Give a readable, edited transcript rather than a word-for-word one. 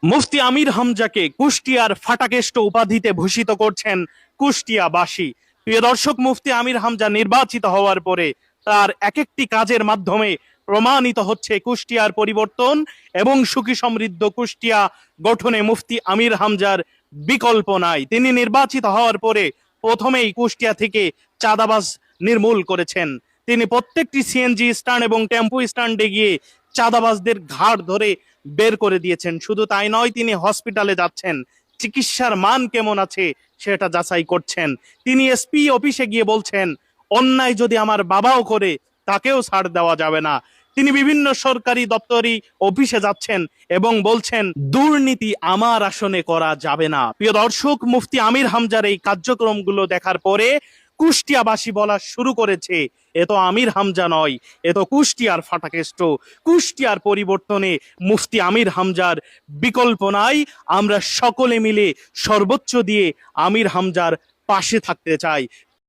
মুফতি আমির হামজাকে কুষ্টিয়ার ফাটাকেষ্ট উপাধিতে ভূষিত করছেন কুষ্টিয়াবাসী। প্রিয় দর্শক, মুফতি আমির হামজা নির্বাচিত হওয়ার পরে তার এক একটি কাজের মাধ্যমে প্রমাণিত হচ্ছে কুষ্টিয়ার পরিবর্তন এবং সুখী সমৃদ্ধ কুষ্টিয়া গঠনে মুফতি আমির হামজার বিকল্প নাই। তিনি নির্বাচিত হওয়ার পরে প্রথমেই কুষ্টিয়া থেকে চাঁদাবাজ নির্মূল করেছেন। তিনি প্রত্যেকটি সিএনজি স্ট্যান্ড এবং টেম্পো স্ট্যান্ডে গিয়ে চাঁদাবাজদের ঘাড় ধরে বের করে দিয়েছেন। শুধু তাই নয়, তিনি হসপিটালে যাচ্ছেন, চিকিৎসার মান কেমন আছে সেটা যাচাই করছেন। তিনি এসপি অফিসে গিয়ে বলছেন, অন্যায় যদি আমার বাবাও করে তাকেও ছাড় দেওয়া যাবে না। তিনি বিভিন্ন সরকারি দপ্তরি অফিসে যাচ্ছেন এবং বলছেন, দুর্নীতি আমার আসনে করা যাবে না। প্রিয় দর্শক, মুফতি আমির হামজার এই কার্যক্রমগুলো দেখার পরে কুষ্টিয়াবাসী বলা শুরু করেছে, এ তো আমির হামজা নয়, এ তো কুষ্টিয়ার ফাটাকেষ্ট। কুষ্টিয়ার পরিবর্তনে মুফতি আমির হামজার বিকল্প নাই। আমরা সকলে মিলে সর্বোচ্চ দিয়ে আমির হামজার পাশে থাকতে চাই।